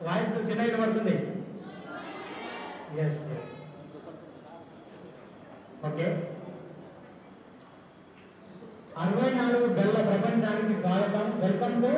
Voice చిన్నగా పడుతుంది. Yes yes okay. 64 గల్ల ప్రపంచానికి స్వాగతం. Welcome to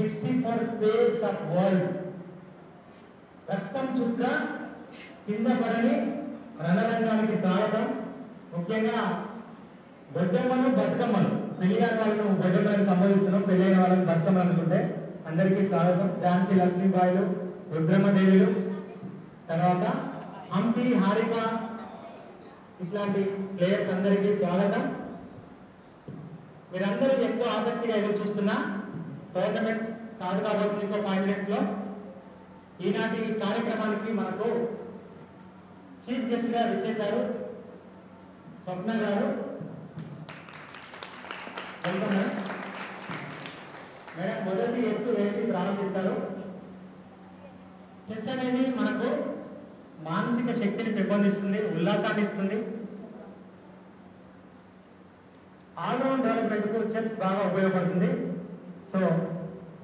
64 space of world. రక్తం చుక్క కింద పడని రణరంగానికి స్వాగతం. ముఖ్యంగా బొడ్డమ్మను బతుకమ్మను పెళ్లిగాని వాళ్ళను బొడ్డమ్మని సంబోధిస్తున్నాం, పెళ్ళైన వాళ్ళని బతుకమ్మలు అనుకుంటే అందరికీ స్వాగతం. ఝాన్సీ లక్ష్మీబాయిలు, రుద్రమ్మదేవులు, తర్వాత హంపి హారిక ఇట్లాంటి ప్లేయర్స్ అందరికీ స్వాగతం. మీరందరూ ఎంతో ఆసక్తిగా ఎదురు చూస్తున్న టోర్నమెంట్ స్టార్ట్ కాబోతుంది ఇంకో 5 minutes లో. ఈనాటి కార్యక్రమానికి మనకు చీఫ్ గెస్ట్ గా వచ్చేశారు స్వప్న గారు. Welcome madam. మేడం మొదటి ఎత్తు వేసి ప్రారంభిస్తారు. చెస్ అనేది మనకు మానసిక శక్తిని పెంపొందిస్తుంది, ఉల్లాసాన్ని ఇస్తుంది. ఆల్రౌండ్ డెవలప్మెంట్ కు చెస్ బాగా ఉపయోగపడుతుంది. సో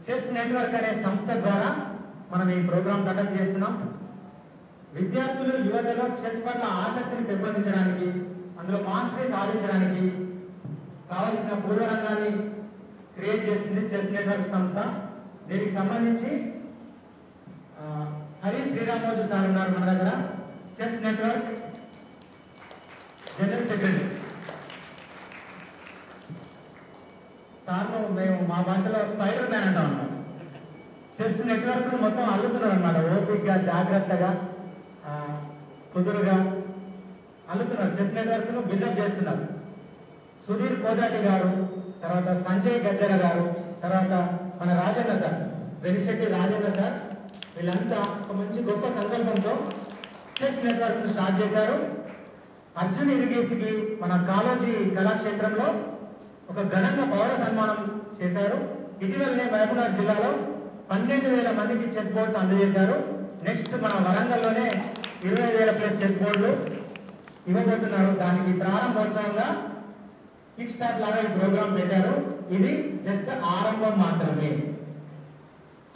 చెస్ నెట్వర్క్ అనే సంస్థ ద్వారా మనం ఈ ప్రోగ్రాం కండక్ట్ చేస్తున్నాం. విద్యార్థులు యువతలో చెస్ పట్ల ఆసక్తిని పెంపొందించడానికి, అందులో మాస్టరీ సాధించడానికి కావలసిన పూర్వరంగాన్ని క్రియేట్ చేస్తుంది చెస్ నెట్వర్క్ సంస్థ. దీనికి సంబంధించి హరి శ్రీరామోజు సార్ ఉన్నారు మన దగ్గర, చెస్ నెట్వర్క్ జనరల్ సెక్రటరీ. సార్ను మేము మా భాషలో స్పైడర్ మ్యాన్ అంటాం అన్నమాట. చెస్ నెట్వర్క్ మొత్తం అల్లుతున్నారు అనమాట. ఓపిక్గా, జాగ్రత్తగా, కుదురుగా అల్లుతున్నారు. చెస్ నెట్వర్క్ ను బిల్డప్ చేస్తున్నారు. సుధీర్ కోదాటి గారు, తర్వాత సంజయ్ గజ్జల గారు, తర్వాత మన రాజన్న సార్, వెనిశెట్టి రాజన్న సార్, వీళ్ళంతా ఒక మంచి గొప్ప సంకల్పంతో చెస్ నెట్వర్క్ ను స్టార్ట్ చేశారు. అర్జున్ ఇరిగేసికి మన కాలోజీ కళాక్షేత్రంలో ఒక ఘనంగా పౌర సన్మానం చేశారు. ఇటీవలనే మహబూబ్నగర్ జిల్లాలో 12,000 మందికి చెస్ బోర్డ్స్ అందజేశారు. నెక్స్ట్ మన వరంగల్లోనే 20,000 ప్లస్ చెస్ బోర్డులు ఇవ్వబోతున్నారు. దానికి ప్రారంభోత్సవంగా కిక్ స్టార్ట్ లాగా ఈ ప్రోగ్రాం పెట్టారు. ఇది జస్ట్ ఆరంభం మాత్రమే.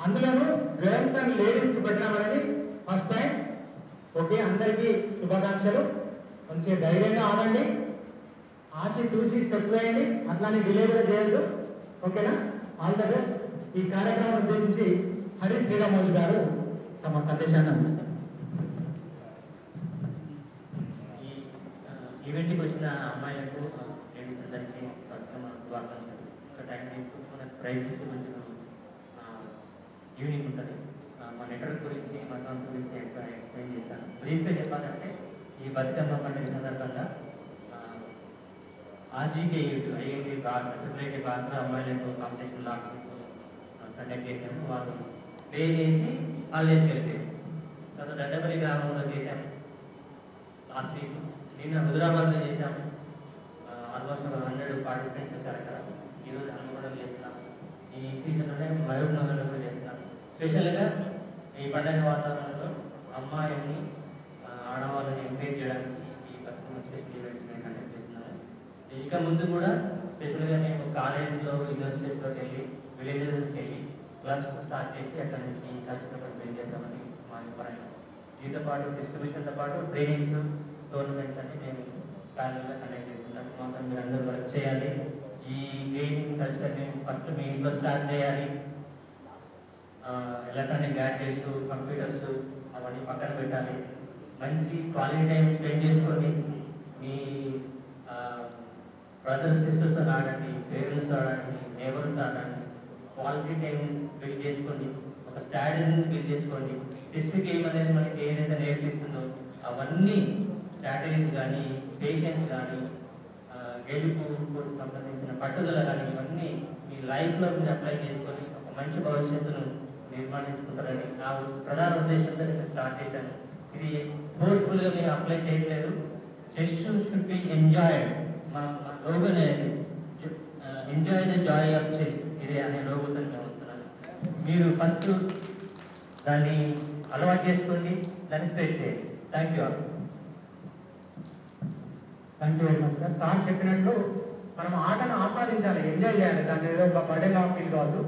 అందులోనూ గర్ల్స్ అండ్ లేడీస్ కి పెట్టడం అనేది ఫస్ట్ టైం. ఓకే, అందరికీ శుభాకాంక్షలు. మంచిగా ధైర్యంగా ఆడండి, ఆచి చూసి స్టెప్ వేయండి, అట్లానే డిలే కూడా చేయొద్దు. ఓకేనా? All the best. ఈ కార్యక్రమం ఉద్దేశించి హరి శ్రీరామోజు గారు తమ సందేశాన్ని అందిస్తారు. ఈ ఈవెంట్కి వచ్చిన అమ్మాయిలకు లేడీస్ అందరికీ శుభాకాంక్షలు. ఒక టైం తీసుకున్న ప్రైవేసీ గురించి ఈవినింగ్ ఉంటుంది. మా నెట్వర్క్ గురించి మన గురించి ఎక్స్ప్లెయిన్ చేశాను. బ్రీఫ్గా చెప్పాలంటే ఈ బతుకమ్మ పండుగ సందర్భంగా ఆర్జీకేయూటీ ఐఐటి ట్రిపుల్ బాగా అమ్మాయిలకు కాంపిటీషన్ లాగా కండక్ట్ చేశాము. వాళ్ళు పే చేసి కాలేజ్కి వెళ్ళిపోయారు. తర్వాత దండపల్లి గ్రామంలో చేశాము లాస్ట్ వీక్. నిన్న హుజరాబాద్లో చేశాము. ఆల్మోస్ట్ 100 పార్టిసిపెంట్స్ వచ్చారు అక్కడ. ఈరోజు హనుమకొండలో చేస్తున్నాము. ఈ సీజన్లోనే మహబూబ్నగర్లో కూడా చేస్తున్నాము. స్పెషల్గా ఈ పండుగ వాతావరణంలో అమ్మాయిని ఆడవాళ్ళని ఎంకరేజ్ చేయడానికి ఈ బతుకమ్మ ఈవెంట్స్ మేము కండక్ట్ చేస్తున్నాము. ఇక ముందు కూడా స్పెషల్గా మేము కాలేజీలో, యూనివర్సిటీస్లోకి వెళ్ళి, విలేజెస్కి వెళ్ళి క్లబ్స్ స్టార్ట్ చేసి అక్కడి నుంచి కల్చర్ బిల్డ్ చేద్దామని మా అభిప్రాయం. దీంతో పాటు డిస్ట్రిబ్యూషన్తో పాటు ట్రైనింగ్స్, టోర్నమెంట్స్ అన్ని మేము ప్యానల్గా కండక్ట్ చేస్తున్నాం. మాత్రం మీరు అందరూ వర్క్ చేయాలి. ఈ గేమింగ్ కల్చర్ని ఫస్ట్ మీ ఇంట్లో స్టార్ట్ చేయాలి. ఎలక్ట్రానిక్ గ్యాడ్జెట్స్, కంప్యూటర్స్ అవన్నీ పక్కన పెట్టాలి. మంచి క్వాలిటీ టైం స్పెండ్ చేసుకొని మీ బ్రదర్స్ సిస్టర్స్తో ఆడండి, పేరెంట్స్ ఆడండి, నేబర్స్ ఆడండి. క్వాలిటీ టైం బిల్డ్ చేసుకోండి, ఒక స్ట్రాటజీని బిల్డ్ చేసుకోండి. చెస్ గేమ్ అనేది మనకి ఏదైతే నేర్పిస్తుందో అవన్నీ స్ట్రాటజీస్ కానీ, పేషెన్స్ కానీ, గెలుపుకు సంబంధించిన పట్టుదల కానీ ఇవన్నీ మీ లైఫ్లో మీరు అప్లై చేసుకొని ఒక మంచి భవిష్యత్తును నిర్మాణించుకుంటారని నా ప్రధాన ఉద్దేశంతో నేను స్టార్ట్ చేశాను. ఇది ఫోర్స్ఫుల్గా మీరు అప్లై చేయట్లేదు. Chess should be enjoyed. మన లోగో అనేది enjoy the Joy of chess ఇదే అనే లోగోతో నేను వస్తున్నాను. మీరు ఫస్ట్ దాన్ని అలవాటు చేసుకోండి, దాన్ని స్ప్రెడ్ చేయండి. Thank you. Thank you very much sir. Sir చెప్పినట్లు మనం ఆటను ఆస్వాదించాలి, ఎంజాయ్ చేయాలి. దాన్ని ఏదో ఒక బర్త్డేగా ఫీల్ కావద్దు,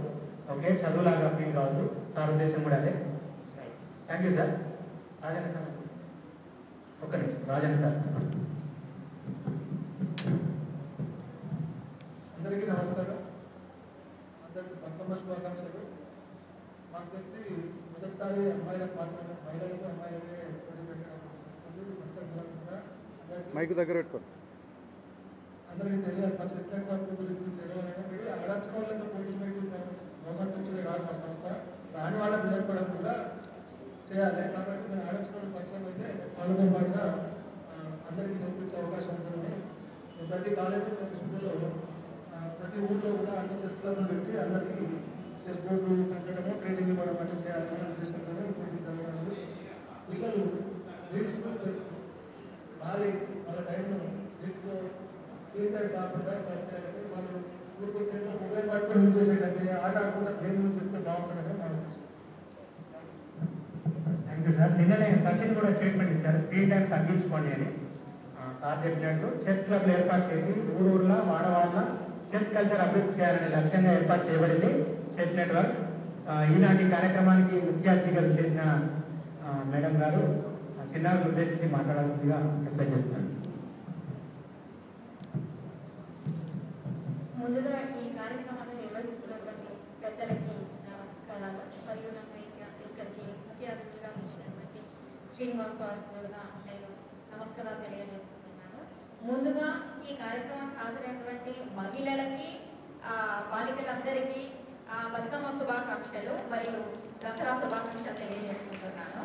ఓకే, చదువులాగా ఫీల్ కావద్దు. సార్ ఉద్దేశం కూడా అదే. Thank you sir. Rajanna sir ఒక్క నిమిషం. రాజన్న సార్. అందరికీ నమస్కారం. అందరికీ బతుకమ్మ శుభాకాంక్షలు. మాకు తెలిసి మొదటిసారి అమ్మాయిలకు మాత్రమే, మహిళలకు అమ్మాయిలకే పోటీ పెట్టడం మైకు దగ్గర పెట్టుకోండి. అందరికీ తెలియాలి. మా చెస్ నెట్వర్క్ గురించి తెలియాలని అడచిన వాళ్ళతో పోటీ పెట్టి గవర్నమెంట్ నుంచి రాదు మా సంస్థ. రాని వాళ్ళకి నేర్పడం కూడా చేయాలి. కాబట్టి మేము అడచిన వాళ్ళ పరిచయం అయితే వాళ్ళతో పాటుగా అందరికీ నేర్పించే అవకాశం ఉంటుంది. ప్రతి కాలేజీ, ప్రతి స్కూల్లో, ప్రతి ఊళ్ళో కూడా అన్ని చెస్ క్లబ్లు పెట్టి అందరికీ చెస్ బోర్డు పెంచడము, ట్రైనింగ్ ఇవ్వడం అంటే చేయాలనే ఉద్దేశంతోనే పోటీ జరగడం. పిల్లలు రీల్స్లో చెస్ మారి వాళ్ళ టైంలో రీల్స్లో స్క్రీన్ టైం కాకుండా వాళ్ళు ఊరికి వచ్చేట మొబైల్ పట్టుకొని యూజ్ చేసేటట్టు ఆట ఆడకుండా గేమ్ యూజ్ చేస్తే బాగుంటుందని మా ఉద్దేశం. Thank you sir. నిన్ననే సచిన్ కూడా స్టేట్మెంట్ ఇచ్చారు, స్క్రీన్ టైం తగ్గించుకోండి అని. సార్ చెప్పినట్టు చెస్ క్లబ్లు ఏర్పాటు చేసి ఊరూర్ల వాడవాళ్ళ చెస్ కల్చర్ అభివృద్ధి చేయాలనే లక్ష్యంగా ఏర్పాటు చేయబడింది చెస్ నెట్వర్క్. ఈనాటి కార్యక్రమానికి ముఖ్య అతిథిగా చేసిన మేడం గారు చిన్నారులు ఉద్దేశించి మాట్లాడాల్సిందిగా రిక్వెస్ట్ చేస్తున్నాను. ముందుగా ఈ కార్యక్రమాన్ని నిర్వహిస్తున్నటువంటి పెద్దలకి నమస్కారాలు. మరియు నాకు ఇక్కడికి ముఖ్య అతిథిగా ఇచ్చినటువంటి శ్రీనివాస్ వారికి కూడా నేను నమస్కారాలు తెలియజేసుకుంటున్నాను. ముందుగా ఈ కార్యక్రమానికి హాజరైనటువంటి మహిళలకి, బాలికలందరికీ బతుకమ్మ శుభాకాంక్షలు మరియు దసరా శుభాకాంక్షలు తెలియజేసుకుంటున్నాను.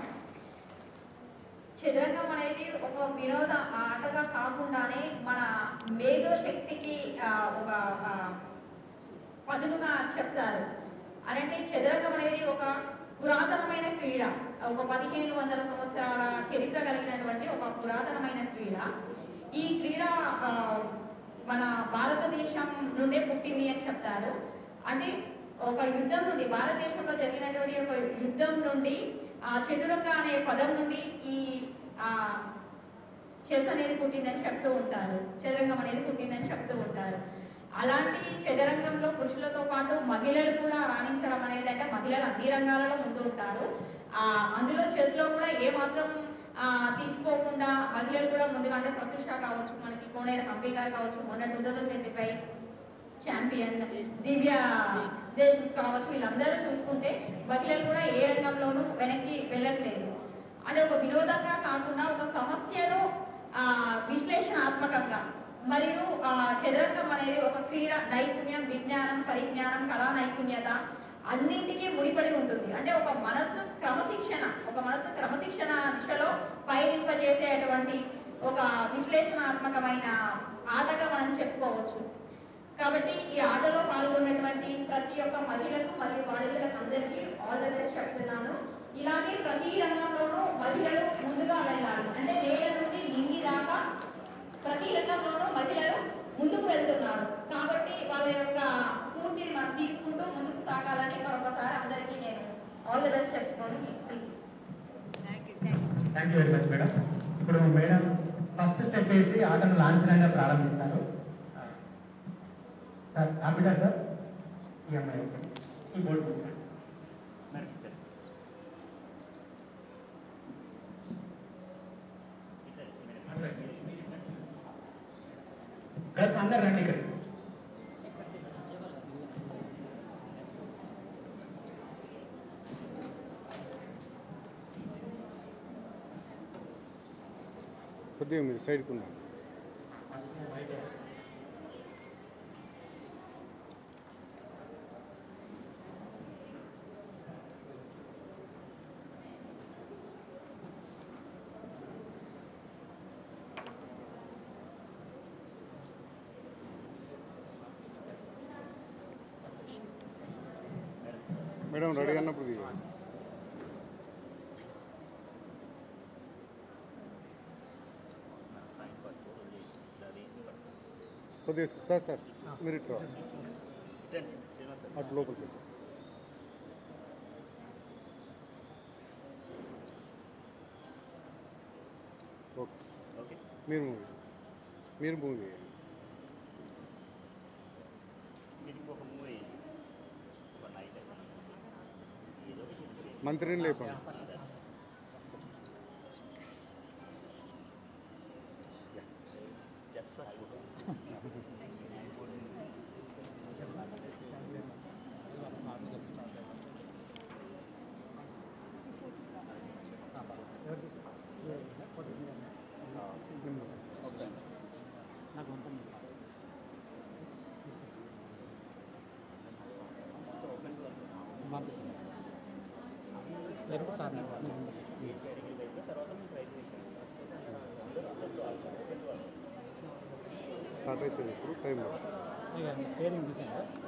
చదరంగం అనేది ఒక వినోద ఆటగా కాకుండానే మన మేధో శక్తికి ఒక పదునుగా చెప్తారు. అంటే చదరంగం అనేది ఒక పురాతనమైన క్రీడ, ఒక 1500 సంవత్సరాల చరిత్ర కలిగినటువంటి ఒక పురాతనమైన క్రీడ. ఈ క్రీడ మన భారతదేశం నుండే పుట్టింది అని చెప్తారు. అంటే ఒక యుద్ధం నుండి, భారతదేశంలో జరిగినటువంటి ఒక యుద్ధం నుండి, చతురంగ అనే పదం నుండి ఈ చెస్ అనేది పుట్టిందని చెప్తూ ఉంటారు, చదరంగం అనేది పుట్టిందని చెప్తూ ఉంటారు. అలాంటి చదరంగంలో పురుషులతో పాటు మహిళలు కూడా రాణించడం అనేది, అంటే మహిళలు అన్ని రంగాలలో ముందు ఉంటారు. అందులో చెస్లో కూడా ఏమాత్రం తీసుకోకుండా మహిళలు కూడా ముందుగా, అంటే ప్రత్యుష కావచ్చు, మనకి కోనేరు హంపి గారు కావచ్చు, మొన్న 2025 ఛాంపియన్ దివ్య దేశ్ముఖ్ కావచ్చు, వీళ్ళందరూ చూసుకుంటే మహిళలు కూడా ఏ రంగంలోనూ వెనక్కి వెళ్ళట్లేదు. అంటే ఒక వినోదంగా కాకుండా ఒక సమస్యను విశ్లేషణాత్మకంగా, మరియు చదరంగం అనేది ఒక క్రీడ, నైపుణ్యం, విజ్ఞానం, పరిజ్ఞానం, కళా నైపుణ్యత అన్నింటికీ ముడిపడి ఉంటుంది. అంటే ఒక మనసు క్రమశిక్షణ దిశలో పయనింపజేసేటువంటి ఒక విశ్లేషణాత్మకమైన ఆటగా మనం చెప్పుకోవచ్చు. కాబట్టి ఈ ఆటలో పాల్గొన్నటువంటి ప్రతి ఒక్క మహిళలకు మరియు బాలికలకు అందరికీ ఆల్ ద బెస్ట్ చెప్తున్నాను. ఇలాగే ప్రతి రంగంలోనూ మహిళలు ముందుగా వెళ్ళాలి. అంటే నేల నుండి లింగి దాకా ప్రతి రంగంలోనూ మహిళలు ముందుకు వెళ్తున్నారు. కాబట్టి వాళ్ళ యొక్క స్ఫూర్తిని మనం తీసుకుంటూ ముందుకు సాగాలని మరొకసారి అందరికీ నేను ఆల్ ద బెస్ట్ చెప్పుకోండి. Thank you very much madam. ఇప్పుడు మేడం ఫస్ట్ స్టెప్ వేసి ఆటను లాంఛనంగా ప్రారంభిస్తారు. సార్ కంప్యూటర్ సార్, ఈ అమ్మాయి ఈ బోర్డు చూసుకోండి. గర్ల్స్ అందరు రండి ఇక్కడ. కొద్దిగా మీరు సైడ్కి ఉన్నారు. మేడం రెడీ అన్నప్పుడు తీయాలి. కొద్దిగా సార్ సార్ మీరు ఇట్లా అటు లోపలికి. ఓకే మీరు మూవ్ చేయండి. మంత్రిని లేపండి. లేకపోతే సార్ స్టార్ట్ అవుతుంది ఇప్పుడు టైం ఇక పేరింగ్ తీసాను